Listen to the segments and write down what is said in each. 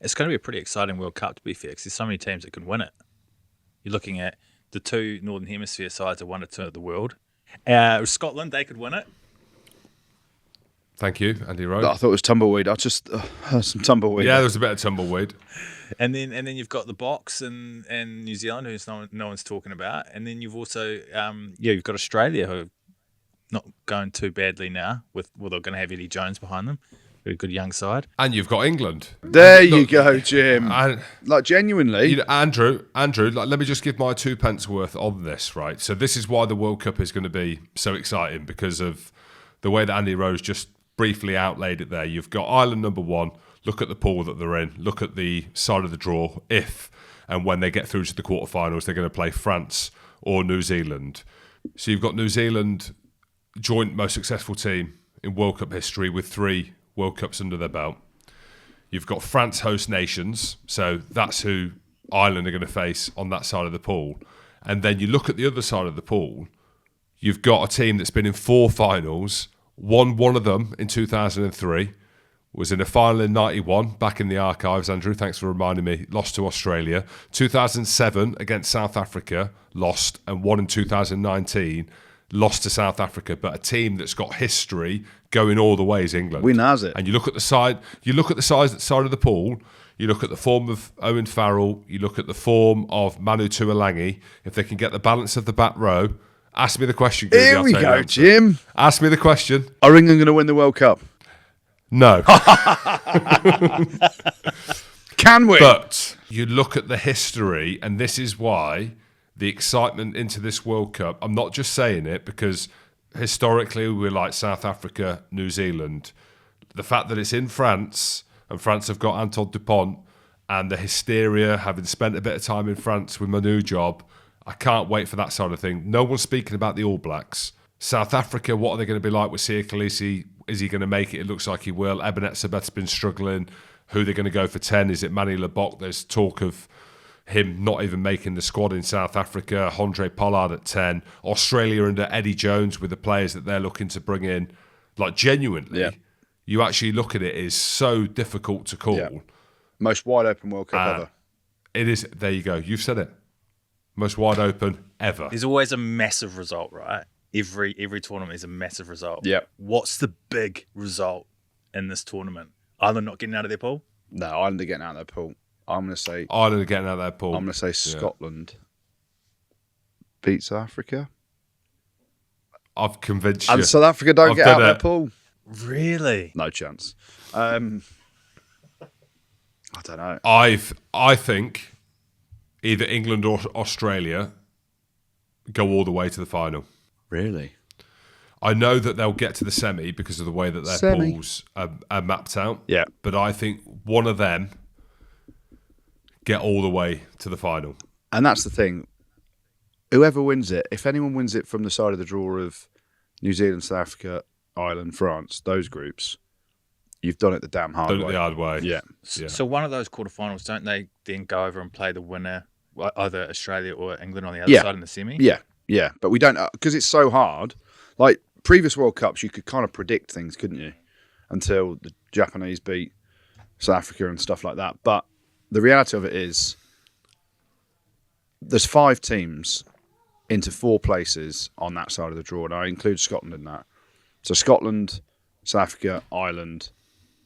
It's going to be a pretty exciting World Cup, to be fair, because there's so many teams that can win it. You're looking at the two Northern Hemisphere sides are 1 or 2 of the world. Scotland, they could win it. Thank you, Andy Rowe. I thought it was tumbleweed. I just heard some tumbleweed. Yeah, there was a bit of tumbleweed. And then you've got the Box and New Zealand, who's no one's talking about. And then you've also you've got Australia, who are not going too badly now. They're going to have Eddie Jones behind them. Very good young side. And you've got England. There you go, Jim. Like, genuinely. You know, Andrew, like, let me just give my 2 pence worth on this, right? So this is why the World Cup is going to be so exciting, because of the way that Andy Rose just briefly outlaid it there. You've got Ireland number 1. Look at the pool that they're in. Look at the side of the draw. If and when they get through to the quarterfinals, they're going to play France or New Zealand. So you've got New Zealand, joint most successful team in World Cup history with 3 World Cups under their belt. You've got France host nations, so that's who Ireland are going to face on that side of the pool. And then you look at the other side of the pool, you've got a team that's been in 4 finals, won one of them in 2003, was in a final in 91, back in the archives, Andrew, thanks for reminding me, lost to Australia. 2007 against South Africa, lost, and won in 2019, lost to South Africa, but a team that's got history going all the way is England. We knows it. And you look at the side of the pool, you look at the form of Owen Farrell, you look at the form of Manu Tuolangi, if they can get the balance of the back row, ask me the question. Here we go, Jim. Ask me the question. Are England going to win the World Cup? No. Can we? But you look at the history, and this is why the excitement into this World Cup, I'm not just saying it because historically we're like South Africa, New Zealand. The fact that it's in France, and France have got Antoine Dupont, and the hysteria, having spent a bit of time in France with my new job, I can't wait for that sort of thing. No one's speaking about the All Blacks. South Africa, what are they going to be like with Siya Kolisi? Is he going to make it? It looks like he will. Ebenet Sabeth's been struggling. Who they're going to go for 10? Is it Manny Lebok? There's talk of him not even making the squad in South Africa. Andre Pollard at 10. Australia under Eddie Jones with the players that they're looking to bring in. Like, genuinely, you actually look at it, it's so difficult to call. Yeah. Most wide open World Cup ever. It is. There you go. You've said it. Most wide open ever. There's always a massive result, right? Every tournament is a massive result. Yeah. What's the big result in this tournament? Ireland not getting out of their pool? No, Ireland are getting out of their pool. I'm going to say Ireland are getting out of their pool. I'm going to say Scotland beats South Africa. I've convinced you. And South Africa don't get out of their pool. Really? No chance. I don't know. I think either England or Australia go all the way to the final. Really? I know that they'll get to the semi because of the way that their pools are mapped out. Yeah. But I think one of them get all the way to the final. And that's the thing. Whoever wins it, if anyone wins it from the side of the draw of New Zealand, South Africa, Ireland, France, those groups, you've done it the damn hard way. Done it the hard way. Yeah. So one of those quarterfinals, don't they then go over and play the winner, either Australia or England on the other side in the semi? Yeah. But we don't, because it's so hard. Like previous World Cups, you could kind of predict things, couldn't you? Until the Japanese beat South Africa and stuff like that. But the reality of it is there's 5 teams into 4 places on that side of the draw. And I include Scotland in that. So Scotland, South Africa, Ireland,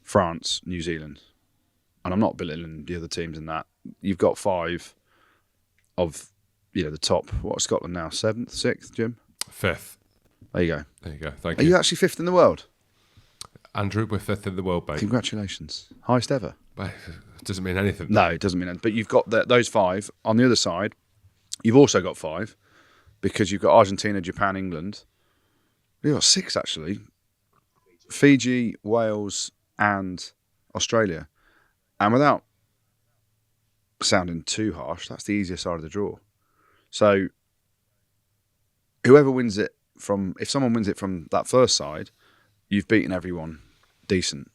France, New Zealand. And I'm not belittling the other teams in that. You've got 5 of, the top. What is Scotland now? 7th, 6th, Jim? 5th. There you go. There you go. Thank you. Are you actually 5th in the world? Andrew, we're 5th in the world, mate. Congratulations. Highest ever. It doesn't mean anything. No, it doesn't mean anything. But you've got those 5. On the other side, you've also got 5 because you've got Argentina, Japan, England. You've got 6, actually. Fiji, Wales, and Australia. And without sounding too harsh, that's the easiest side of the draw. So whoever wins it if someone wins it from that first side, you've beaten everyone decent,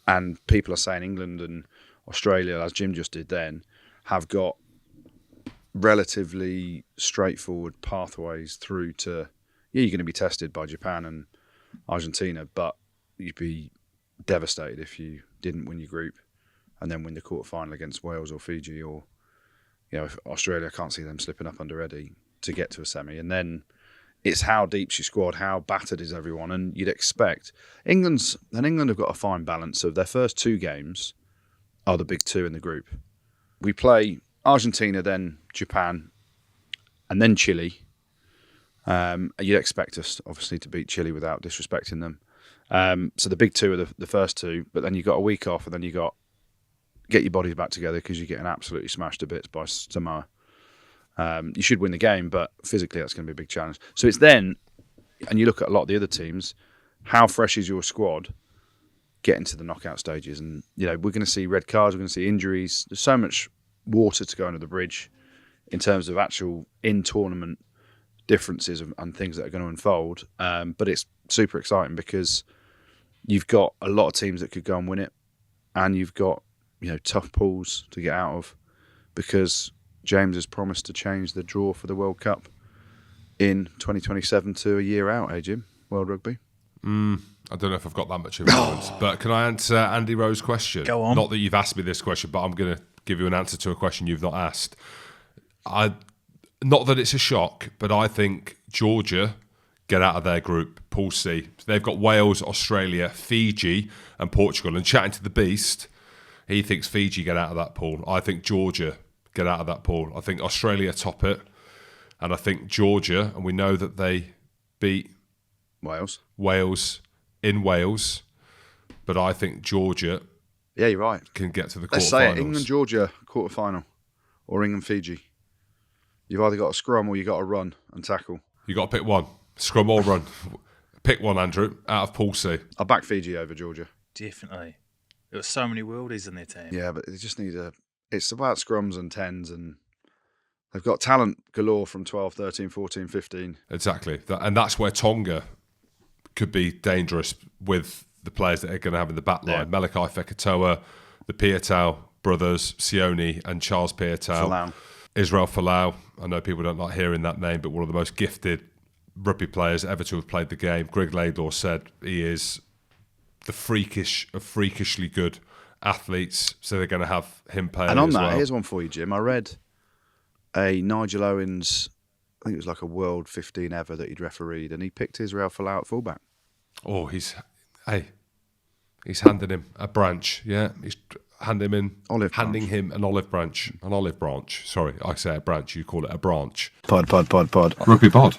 and people are saying England and Australia, as Jim just did then, have got relatively straightforward pathways through to, you're going to be tested by Japan and Argentina, but you'd be devastated if you didn't win your group. and then win the quarter-final against Wales or Fiji or, if Australia, I can't see them slipping up under Eddie to get to a semi. And then it's how deep's your squad, how battered is everyone, and you'd expect England have got a fine balance of their first 2 games are the big 2 in the group. We play Argentina, then Japan, and then Chile. You'd expect us, obviously, to beat Chile without disrespecting them. So the big 2 are the first 2, but then you've got a week off, and then you got get your bodies back together because you're getting absolutely smashed to bits by Samoa. You should win the game, but physically that's going to be a big challenge. So it's then, and you look at a lot of the other teams, how fresh is your squad getting to the knockout stages? And, we're going to see red cards, we're going to see injuries. There's so much water to go under the bridge in terms of actual in-tournament differences and things that are going to unfold. But it's super exciting because you've got a lot of teams that could go and win it, and you've got tough pools to get out of, because James has promised to change the draw for the World Cup in 2027 to a year out, Jim? World Rugby? I don't know if I've got that much influence, but can I answer Andy Rowe's question? Go on. Not that you've asked me this question, but I'm going to give you an answer to a question you've not asked. Not that it's a shock, but I think Georgia get out of their group, Pool C. So they've got Wales, Australia, Fiji, and Portugal. And chatting to the Beast, he thinks Fiji get out of that pool. I think Georgia get out of that pool. I think Australia top it, and I think Georgia, and we know that they beat Wales in Wales, but I think Georgia, yeah, you're right, can get to the quarterfinals. Let's say it, England-Georgia quarterfinal, or England-Fiji. You've either got a scrum or you got to run and tackle. You got to pick one, scrum or run. Pick one, Andrew, out of Pool C. I'll back Fiji over Georgia. Definitely. There were so many worldies in their team. Yeah, but they just need it's about scrums and 10s, and they've got talent galore from 12, 13, 14, 15. Exactly. And that's where Tonga could be dangerous with the players that they're going to have in the back line. Yeah. Malachi Fekitoa, the Piatau brothers, Sione and Charles Piatau. Folau. Israel Folau. I know people don't like hearing that name, but one of the most gifted rugby players ever to have played the game. Greg Laidlaw said he is the freakish of freakishly good athletes, so they're going to have him play. And on that, here's one for you, Jim. I read a Nigel Owens, I think it was like a World 15 ever that he'd refereed, and he picked Israel Folau at fullback. Oh, he's handing him a branch. Yeah, he's handing him an olive branch. Sorry, I say a branch. You call it a branch. Pod. Rugby pod.